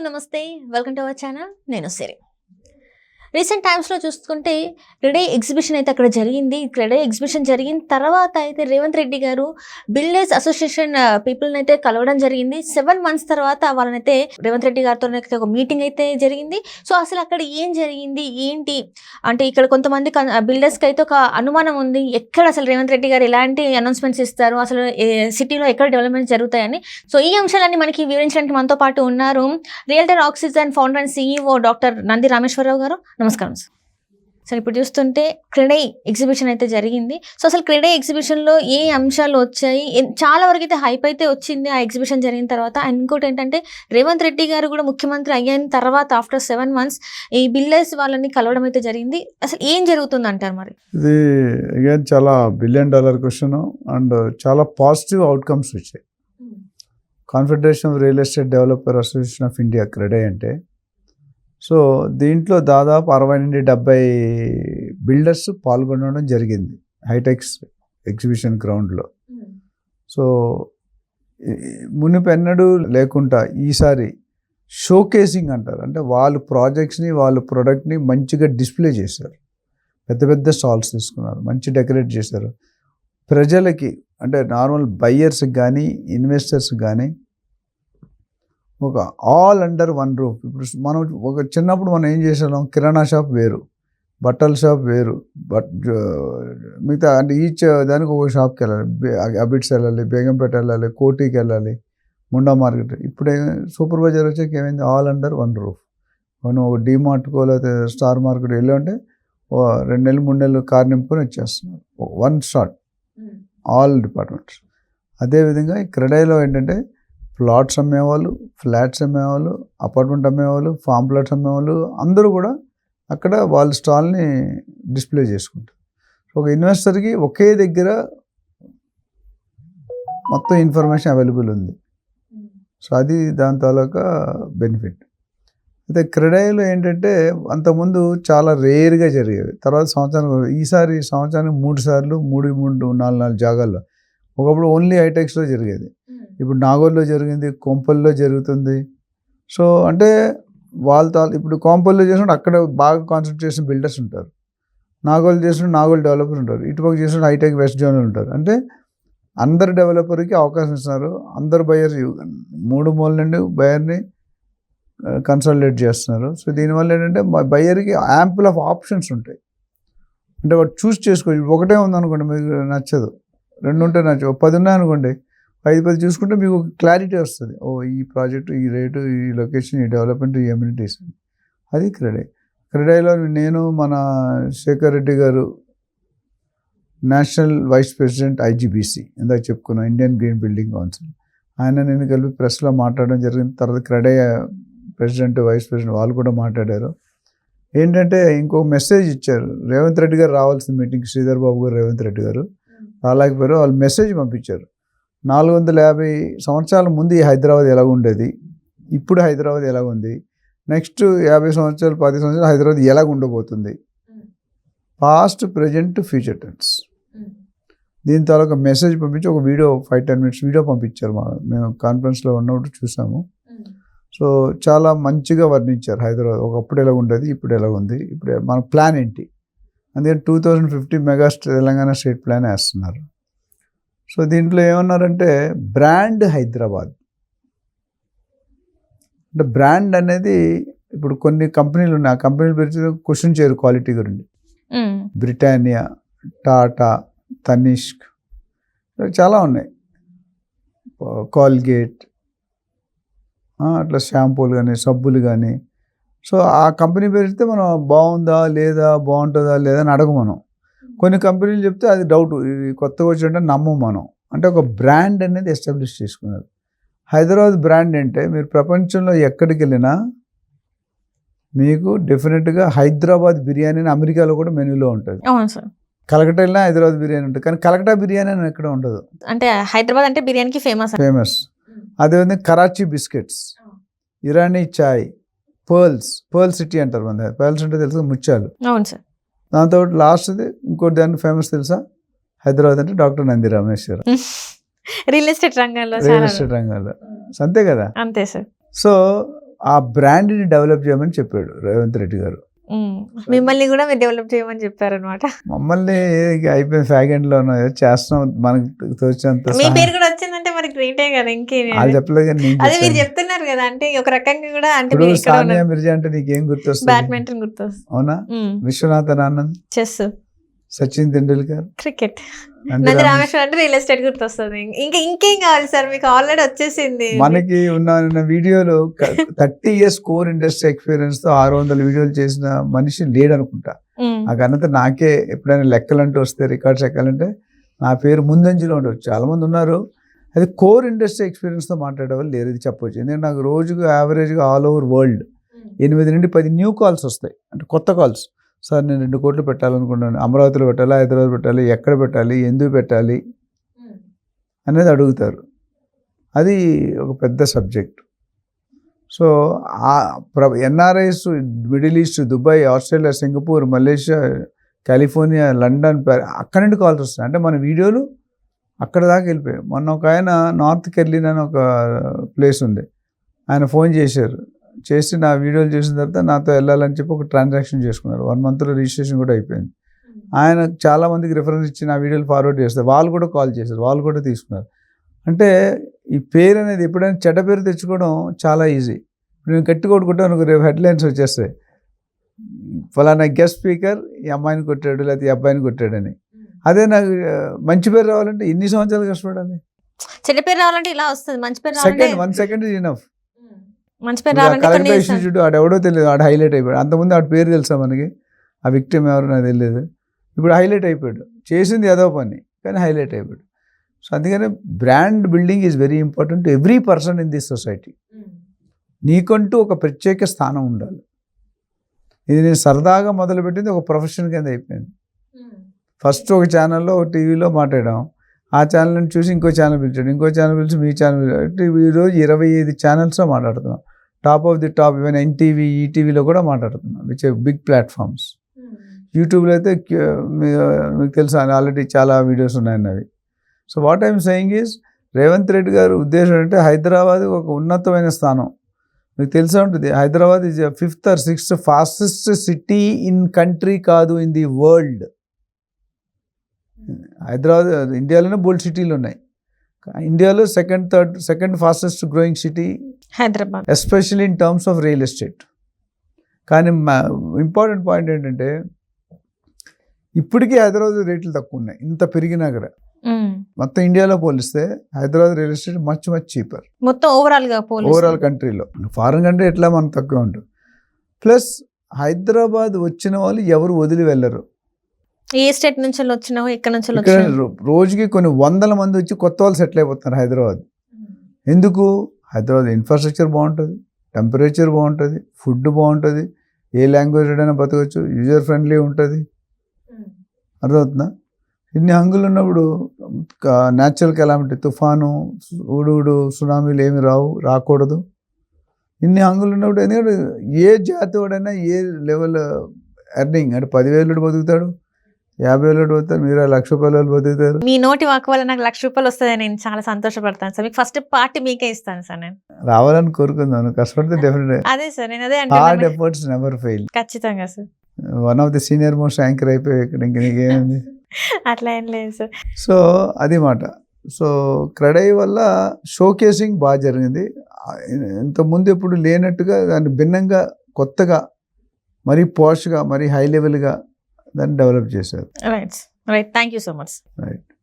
నమస్తే, welcome to our channel. నేను సిరి. Recent టైమ్స్లో చూసుకుంటే క్రెడే ఎగ్జిబిషన్ అయితే అక్కడ జరిగింది. క్రెడే ఎగ్జిబిషన్ జరిగిన తర్వాత అయితే రేవంత్ రెడ్డి గారు బిల్డర్స్ అసోసియేషన్ పీపుల్ని అయితే కలవడం జరిగింది. 7 months తర్వాత వాళ్ళనైతే రేవంత్ రెడ్డి గారితో ఒక మీటింగ్ అయితే జరిగింది. సో అసలు అక్కడ ఏం జరిగింది ఏంటి అంటే ఇక్కడ కొంతమంది బిల్డర్స్కి అయితే ఒక అనుమానం ఉంది, ఎక్కడ అసలు రేవంత్ రెడ్డి గారు ఎలాంటి అనౌన్స్మెంట్స్ ఇస్తారు, అసలు సిటీలో ఎక్కడ డెవలప్మెంట్స్ జరుగుతాయని. సో ఈ అంశాలన్నీ మనకి వివరించడానికి మనతో పాటు ఉన్నారు realtor oxygen founder and CEO doctor Nandi Rameshwar Rao గారు. నమస్కారం సార్. ఇప్పుడు చూస్తుంటే క్రెడే ఎగ్జిబిషన్ అయితే జరిగింది. సో అసలు క్రెడే ఎగ్జిబిషన్లో ఏ అంశాలు వచ్చాయి, చాలా వరకు అయితే హైప్ అయితే వచ్చింది ఆ ఎగ్జిబిషన్ జరిగిన తర్వాత. అండ్ ఇంకోటి ఏంటంటే రేవంత్ రెడ్డి గారు కూడా ముఖ్యమంత్రి అయిన తర్వాత ఆఫ్టర్ 7 months ఈ బిల్డర్స్ వాళ్ళని కలవడం అయితే జరిగింది. అసలు ఏం జరుగుతుంది అంటారు? మరి ఇది అగైన్ చాలా $1 billion క్వశ్చన్ అండ్ చాలా పాజిటివ్ అవుట్కమ్స్ వచ్చాయి. Confederation of real estate developer association of India CREDAI అంటే, సో దీంట్లో దాదాపు 60 నుండి 70 బిల్డర్స్ పాల్గొనడం జరిగింది హైటెక్స్ ఎగ్జిబిషన్ గ్రౌండ్లో. సో మునిపెన్నడూ లేకుండా ఈసారి షోకేసింగ్ అంటారు, అంటే వాళ్ళ ప్రాజెక్ట్స్ని వాళ్ళ ప్రొడక్ట్ని మంచిగా డిస్ప్లే చేశారు. పెద్ద పెద్ద స్టాల్స్ తీసుకున్నారు, మంచి డెకరేట్ చేశారు. ప్రజలకి అంటే నార్మల్ బయ్యర్స్కి కానీ ఇన్వెస్టర్స్కి కానీ ఒక ఆల్ అండర్ వన్ రూఫ్. ఇప్పుడు మనం ఒక చిన్నప్పుడు మనం ఏం చేసాం, కిరాణా షాప్ వేరు, బట్టల షాప్ వేరు, మిగతా అంటే ఈచ్ దానికి ఒక షాప్కి వెళ్ళాలి. అబిట్స్ వెళ్ళాలి, బేగంపేట వెళ్ళాలి, కోటికి వెళ్ళాలి, ముండా మార్కెట్. ఇప్పుడే సూపర్ బజార్ వచ్చాక ఏమైంది, ఆల్ అండర్ వన్ రూఫ్. మనం ఒక డీమార్ట్కో లేకపోతే స్టార్ మార్కెట్ వెళ్ళి ఉంటే 2 నెలలు 3 నెలలు కార్ నింపుకొని వచ్చేస్తున్నారు. One shot all departments. అదేవిధంగా ఈ క్రెడేలో ఏంటంటే ప్లాట్స్ అమ్మేవాళ్ళు, ఫ్లాట్స్ అమ్మేవాళ్ళు, అపార్ట్మెంట్ అమ్మేవాళ్ళు, ఫామ్ ప్లాట్స్ అమ్మేవాళ్ళు అందరూ కూడా అక్కడ వాళ్ళ స్టాల్ని డిస్ప్లే చేసుకుంటారు. ఒక ఇన్వెస్టర్కి ఒకే దగ్గర మొత్తం ఇన్ఫర్మేషన్ అవైలబుల్ ఉంది. సో అది దాని తాలూకా బెనిఫిట్. అయితే క్రెడేలో ఏంటంటే అంతకుముందు చాలా రేర్గా జరిగేవి. తర్వాత ఈసారి సంవత్సరానికి 3 సార్లు 4 జాగాల్లో. ఒకప్పుడు ఓన్లీ హైటెక్స్లో జరిగేది, ఇప్పుడు నాగోల్లో జరిగింది, కొంపల్లో జరుగుతుంది. సో అంటే ఇప్పుడు కొంపల్లో చేసినప్పుడు అక్కడ బాగా కాన్సన్ట్రేట్ చేసిన బిల్డర్స్ ఉంటారు, నాగోల్ చేసినప్పుడు నాగోల్ డెవలపర్ ఉంటారు, ఇటుపక్క చేసినప్పుడు హైటెక్ వెస్ట్ జోన్ ఉంటారు. అంటే అందరు డెవలపర్కి అవకాశం ఇస్తున్నారు. అందరు బయర్స్ 3 మూల నుండి బయర్ని కన్సల్టేట్ చేస్తున్నారు. సో దీనివల్ల ఏంటంటే బయ్యర్కి యాంపుల్ ఆఫ్ ఆప్షన్స్ ఉంటాయి. అంటే వాడు చూస్ చేసుకోవచ్చు. ఒకటే ఉందనుకోండి మీకు నచ్చదు, 2 ఉంటే నచ్చవు, 10 ఉన్నాయనుకోండి 5-10 చూసుకుంటే మీకు క్లారిటీ వస్తుంది. ఈ ప్రాజెక్టు, ఈ రేటు, ఈ లొకేషన్, ఈ డెవలప్మెంట్, ఈ ఎమ్యూనిటీస్. అది క్రెడేలో నేను మన శేఖర్ రెడ్డి గారు నేషనల్ వైస్ ప్రెసిడెంట్ IGBC ఇందాక చెప్పుకున్నాం, ఇండియన్ గ్రీన్ బిల్డింగ్ కౌన్సిల్, ఆయన నేను కలిపి ప్రెస్లో మాట్లాడడం జరిగింది. తర్వాత క్రెడే ప్రెసిడెంట్ వైస్ ప్రెసిడెంట్ వాళ్ళు కూడా మాట్లాడారు. ఏంటంటే ఇంకొక మెసేజ్ ఇచ్చారు, రేవంత్ రెడ్డి గారు రావాల్సిన మీటింగ్, శ్రీధర్ బాబు గారు రేవంత్ రెడ్డి గారు రాలేకపోయారు. వాళ్ళు మెసేజ్ పంపించారు, 450 సంవత్సరాల ముందు ఈ హైదరాబాద్ ఎలా ఉండేది, ఇప్పుడు హైదరాబాద్ ఎలా ఉంది, నెక్స్ట్ 50 సంవత్సరాలు 10 సంవత్సరాలు హైదరాబాద్ ఎలా ఉండబోతుంది, పాస్ట్ ప్రజెంట్ ఫ్యూచర్ టెన్స్. దీని తర్వాత ఒక మెసేజ్ పంపించి ఒక వీడియో 5-10 minutes వీడియో పంపించారు. మేము కాన్ఫరెన్స్లో ఉన్నప్పుడు చూసాము. సో చాలా మంచిగా వర్ణించారు హైదరాబాద్ ఒకప్పుడు ఎలా ఉండేది, ఇప్పుడు ఎలా ఉంది, ఇప్పుడు మన ప్లాన్ ఏంటి. అందుకని 2050 మెగా తెలంగాణ స్టేట్ ప్లాన్ వేస్తున్నారు. సో దీంట్లో ఏమన్నారంటే బ్రాండ్ హైదరాబాద్. అంటే బ్రాండ్ అనేది ఇప్పుడు కొన్ని కంపెనీలు ఉన్నాయి, ఆ కంపెనీలు పెరిచి క్వశ్చన్ చేయరు క్వాలిటీ గురించి. బ్రిటానియా, టాటా, తనిష్క్, చాలా ఉన్నాయి, కోల్గేట్, అట్లా షాంపూలు కానీ సబ్బులు కానీ. సో ఆ కంపెనీ పెడితే మనం బాగుందా లేదా, బాగుంటుందా లేదా అని అడగ మనం. కొన్ని కంపెనీలు చెప్తే అది డౌట్, ఇది కొత్తగా వచ్చింటే నమ్మం మనం. అంటే ఒక బ్రాండ్ అనేది ఎస్టాబ్లిష్ చేసుకున్నారు. హైదరాబాద్ బ్రాండ్ అంటే మీరు ప్రపంచంలో ఎక్కడికి వెళ్ళినా మీకు డెఫినెట్గా హైదరాబాద్ బిర్యానీ అని అమెరికాలో కూడా మెనూలో ఉంటుంది. అవును సార్. కలకటా వెళ్ళినా హైదరాబాద్ బిర్యానీ ఉంటుంది, కానీ కలకటా బిర్యానీ అని ఎక్కడ ఉండదు. అంటే హైదరాబాద్ అంటే బిర్యానీకి ఫేమస్. అదేవిధంగా కరాచీ బిస్కెట్స్, ఇరానీ చాయ్, పర్ల్ సిటీ అంటారు. మన పర్ల్స్ అంటే తెలుసు, ముత్యాలు. అవును సార్. దాంతో లాస్ట్ది ఇంకోటి దాన్ని ఫేమస్ తెలుసా, హైదరాబాద్ అంటే doctor Nandi Rameshwara. Real estate రంగంలో అంతే కదా. అంతే సార్. సో ఆ బ్రాండ్ని డెవలప్ చేయమని చెప్పాడు రేవంత్ రెడ్డి గారు. మిమ్మల్ని కూడా మీరు డెవలప్ చేయమని చెప్పారనమాట. మమ్మల్ని ఇక అయిపోయింది ఫ్యాగెండ్లో చేస్తున్నాం మనకు తోచినంత మీ పేరు కూడా వచ్చిందంటే మరి గ్రేటే కదా. ఇంకేం వాళ్ళు చెప్పలేదు కానీ నేను అదే మీరు చెప్పాను. చెప్తున్నారు కదా, అంటే ఒక రకంగా కూడా అంటే ఇప్పుడు సానియా మిర్జా అంటే నీకేం గుర్తొస్తుంది? బ్యాడ్మింటన్ గుర్తొస్తుంది, అవునా? Viswanathan Anand, chess, Sachin Tendulkar, cricket, Nandi Nandi Rameswaram. రామేశ్వరం అంటే రియల్ ఎస్టేట్ గుర్తొస్తుంది. ఇంకేం కావాలి సార్, మీకు ఆల్రెడీ వచ్చేసింది. మనకి ఉన్న వీడియోలో 30 years కోర్ ఇండస్ట్రీ ఎక్స్పీరియన్స్ తో 600 వీడియోలు చేసిన మనిషి లేడు అనుకుంటా. ఆ ఘనత నాకే. ఎప్పుడైనా లెక్కలంటూ వస్తే రికార్డ్స్ ఎక్కాలంటే నా పేరు ముందంజలో ఉండవచ్చు. చాలా మంది ఉన్నారు, అది కోర్ ఇండస్ట్రీ ఎక్స్పీరియన్స్ తో మాట్లాడే వాళ్ళు లేరు, ఇది చెప్పొచ్చు. ఎందుకంటే నాకు రోజుకు యావరేజ్గా ఆల్ ఓవర్ వరల్డ్ 8 నుండి 10 న్యూ కాల్స్ వస్తాయి, అంటే కొత్త కాల్స్. సార్ నేను 2 కోట్లు పెట్టాలనుకుంటున్నాను, అమరావతిలో పెట్టాలి, హైదరాబాద్ పెట్టాలి, ఎక్కడ పెట్టాలి, ఎందుకు పెట్టాలి అనేది అడుగుతారు. అది ఒక పెద్ద subject. So NRIs middle east, Dubai, Australia, Singapore, Malaysia, California, London, అక్కడ నుండి కాల్స్ వస్తాయి. అంటే మన వీడియోలు అక్కడ దాకా వెళ్ళిపోయాయి. మొన్న ఒక ఆయన నార్త్ కెర్లిన్ అని ఒక ప్లేస్ ఉంది, ఆయన ఫోన్ చేశారు. చేసి నా వీడియోలు చేసిన తర్వాత నాతో వెళ్ళాలని చెప్పి ఒక ట్రాన్సాక్షన్ చేసుకున్నారు. 1 monthలో రిజిస్ట్రేషన్ కూడా అయిపోయింది. ఆయన చాలా మందికి రిఫరెన్స్ ఇచ్చి నా వీడియోలు ఫార్వర్డ్ చేస్తారు, వాళ్ళు కూడా కాల్ చేశారు, వాళ్ళు కూడా తీసుకున్నారు. అంటే ఈ పేరు అనేది ఎప్పుడైనా చెడ్డ పేరు తెచ్చుకోవడం చాలా ఈజీ. ఇప్పుడు నేను గట్టి కొట్టుకుంటే నాకు రేపు హెడ్లైన్స్ వచ్చేస్తాయి, ఫలానా గెస్ట్ స్పీకర్ ఈ అమ్మాయిని కొట్టాడు లేకపోతే ఈ అబ్బాయిని కొట్టాడని. అదే నాకు మంచి పేరు రావాలంటే ఎన్ని సంవత్సరాలు కష్టపడాలి? చెడ్డ పేరు రావాలంటే ఇలా వస్తుంది, మంచి పేరు సెకండ్ 1 second ఇస్ ఇనఫ్. మంచి పేరు రావాలంటే కలెక్టర్ ఇన్స్టిట్యూట్ ఆడెవడో తెలియదు, ఆడ హైలైట్ అయిపోయాడు. అంతకుముందు ఆడ పేరు తెలుసా మనకి, ఆ విక్టిమ్ ఎవరు నాకు తెలియదు, ఇప్పుడు హైలైట్ అయిపోయాడు. చేసింది ఏదో పని కానీ హైలైట్ అయిపోయాడు. సో అందుకనే brand building is very important to every person in this society. నీకంటూ ఒక ప్రత్యేక స్థానం ఉండాలి. ఇది నేను సరదాగా మొదలుపెట్టింది ఒక ప్రొఫెషన్ కింద అయిపోయింది. ఫస్ట్ ఒక ఛానల్లో, ఒక టీవీలో మాట్లాడాం, ఆ ఛానల్ని చూసి ఇంకో ఛానల్ పిలిచాడు, ఇంకో ఛానల్ పిలిచి మీ ఛానల్. ఈరోజు 25 ఛానల్స్లో మాట్లాడుతున్నాం. Top of the top, even NTV, ఈటీవీలో కూడా మాట్లాడుతున్నాం, విచ్ బిగ్ ప్లాట్ఫామ్స్. యూట్యూబ్లో అయితే మీకు తెలుసు ఆల్రెడీ చాలా వీడియోస్ ఉన్నాయన్న అవి. So what I'm saying is, Revanth Reddy గారు ఉద్దేశం అంటే హైదరాబాద్ ఒక ఉన్నతమైన స్థానం. మీకు తెలిసే ఉంటుంది, Hyderabad is 5th or 6th fastest city in country, కాదు ఇన్ ది వరల్డ్. హైదరాబాద్ ఇండియాలోనే బోల్డ్ సిటీలు ఉన్నాయి. ఇండియాలో second fastest growing city Hyderabad, especially in terms of real estate. కానీ ఇంపార్టెంట్ పాయింట్ ఏంటంటే ఇప్పటికీ హైదరాబాద్ రేట్లు తక్కువ ఉన్నాయి, ఇంత పెరిగినా కూడా. మొత్తం ఇండియాలో పోలిస్తే Hyderabad real estate much cheaper, మొత్తం ఓవరాల్ కంట్రీలో. ఫారెన్ కంట్రీ ఎట్లా మనకు తక్కువ ఉంటుంది. ప్లస్ హైదరాబాద్ వచ్చిన వాళ్ళు ఎవరు వదిలి వెళ్ళరు. ఏ స్టేట్ నుంచి వచ్చినా, ఇక్కడ నుంచి ఇక్కడ రోజుకి కొన్ని 100 మంది వచ్చి కొత్త వాళ్ళు సెటిల్ అయిపోతున్నారు హైదరాబాద్. ఎందుకు? హైదరాబాద్ ఇన్ఫ్రాస్ట్రక్చర్ బాగుంటుంది, టెంపరేచర్ బాగుంటుంది, ఫుడ్ బాగుంటుంది, ఏ లాంగ్వేజ్ అయినా బతకవచ్చు, యూజర్ ఫ్రెండ్లీ ఉంటుంది. అర్థమవుతుందా? ఇన్ని హంగులు ఉన్నప్పుడు న్యాచురల్ కెలామిటీ, తుఫాను, ఊడు, సునామీలు ఏమి రాకూడదు. ఇన్ని హంగులు ఉన్నప్పుడు, ఎందుకంటే ఏ జాతి వాడైనా ఏ లెవెల్ ఎర్నింగ్ అంటే 10,000 బతుకుతాడు, 50,000 బతుకుతారు, మీరు 1,00,000 రూపాయలు బతుకుతారు. మీ నోటి వాక్ వల్ల నాకు 1,00,000 రూపాయలు వస్తుంది, నేను చాలా సంతోషపడతాను సార్. మీకు ఫస్ట్ పార్టీ మీకే ఇస్తాను సార్. నేను రావాలని కోరుకుందాను, కష్టపడితే డెఫినెట్. అదే సార్, నేను అదే హార్డ్ ఎఫర్ట్స్ నెవర్ ఫెయిల్. ఖచ్చితంగా sir. One of the senior most anchor అయిపోయి ఇక్కడ ఇంక నీకేమైంది? అట్లా ఏం లేదు సార్. సో అది మాట. సో క్రెడై వల్ల షోకేసింగ్ బాగా జరిగింది. ఇంతకుముందు ఎప్పుడు లేనట్టుగా దాన్ని భిన్నంగా, కొత్తగా, మరీ పాష్గా, మరీ హై లెవెల్గా దాన్ని డెవలప్ చేశారు. Right, thank you so much. Right.